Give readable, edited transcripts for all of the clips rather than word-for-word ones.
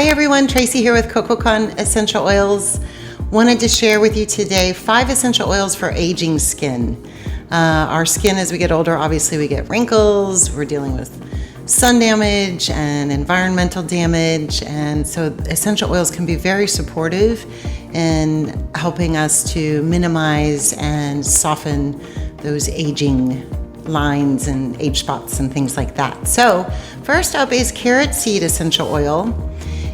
Hi everyone, Tracy here with CocoCon Essential Oils. Wanted to share with you today 5 essential oils for aging skin. Our skin, as we get older, obviously we get wrinkles, we're dealing with sun damage and environmental damage, and so essential oils can be very supportive in helping us to minimize and soften those aging lines and age spots and things like that. So first up is carrot seed essential oil.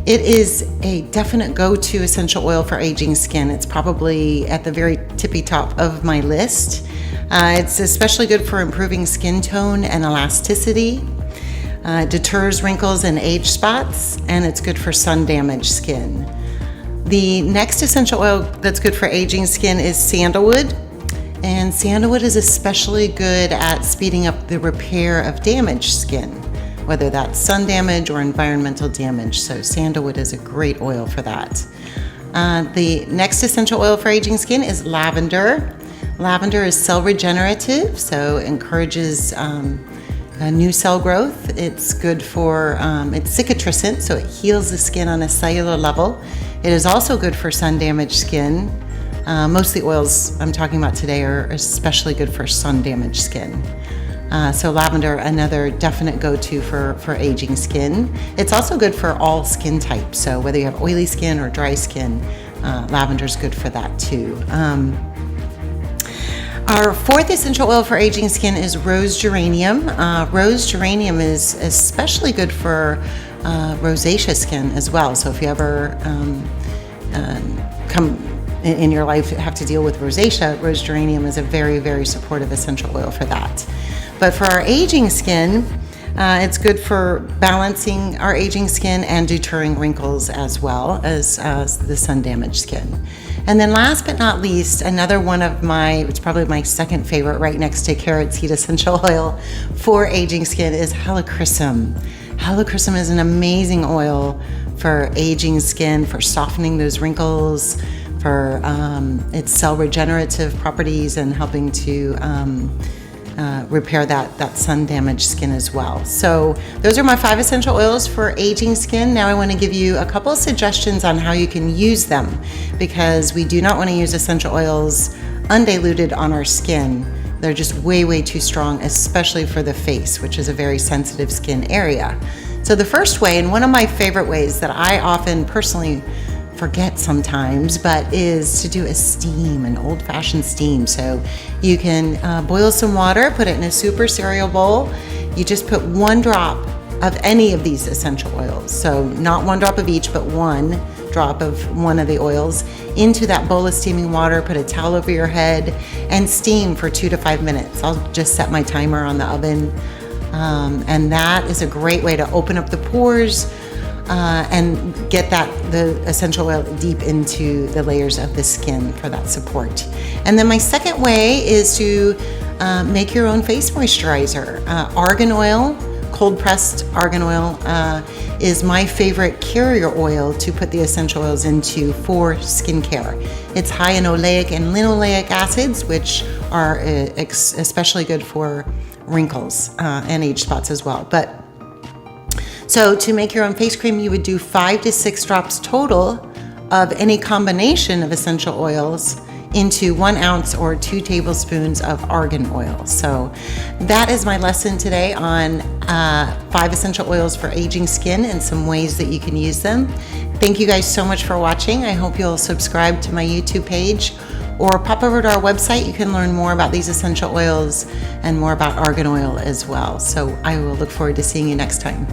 It is a definite go-to essential oil for aging skin. It's probably at the very tippy top of my list. It's especially good for improving skin tone and elasticity. Deters wrinkles and age spots, and it's good for sun-damaged skin. The next essential oil that's good for aging skin is sandalwood. And sandalwood is especially good at speeding up the repair of damaged skin, whether that's sun damage or environmental damage. So sandalwood is a great oil for that. The next essential oil for aging skin is lavender. Lavender is cell regenerative, so encourages new cell growth. It's good for, it's cicatrisant, so it heals the skin on a cellular level. It is also good for sun damaged skin. Most of the oils I'm talking about today are especially good for sun damaged skin. So lavender, another definite go-to for aging skin. It's also good for all skin types. So whether you have oily skin or dry skin, lavender is good for that too. Our fourth essential oil for aging skin is rose geranium. Rose geranium is especially good for rosacea skin as well. So if you ever come in your life have to deal with rosacea, rose geranium is a very, very supportive essential oil for that. But for our aging skin, it's good for balancing our aging skin and deterring wrinkles as well as the sun-damaged skin. And then last but not least, another one of it's probably my second favorite right next to carrot seed essential oil for aging skin is HELICHRYSUM. HELICHRYSUM is an amazing oil for aging skin, for softening those wrinkles, for its cell regenerative properties and helping to repair that sun-damaged skin as well. So those are my 5 essential oils for aging skin. Now I want to give you a couple of suggestions on how you can use them, because we do not want to use essential oils undiluted on our skin. They're just way, way too strong, especially for the face, which is a very sensitive skin area. So the first way, and one of my favorite ways that I often personally forget sometimes, but is to do a steam, an old-fashioned steam. So you can boil some water, put it in a super cereal bowl. You just put 1 drop of any of these essential oils. So not 1 drop of each, but 1 drop of one of the oils into that bowl of steaming water. Put a towel over your head and steam for 2 to 5 minutes. I'll just set my timer on the oven. And that is a great way to open up the pores and get the essential oil deep into the layers of the skin for that support. And then my second way is to make your own face moisturizer. Argan oil, cold pressed argan oil, is my favorite carrier oil to put the essential oils into for skincare. It's high in oleic and linoleic acids, which are especially good for wrinkles and age spots as well. So to make your own face cream, you would do 5 to 6 drops total of any combination of essential oils into 1 ounce or 2 tablespoons of argan oil. So that is my lesson today on 5 essential oils for aging skin and some ways that you can use them. Thank you guys so much for watching. I hope you'll subscribe to my YouTube page or pop over to our website. You can learn more about these essential oils and more about argan oil as well. So I will look forward to seeing you next time.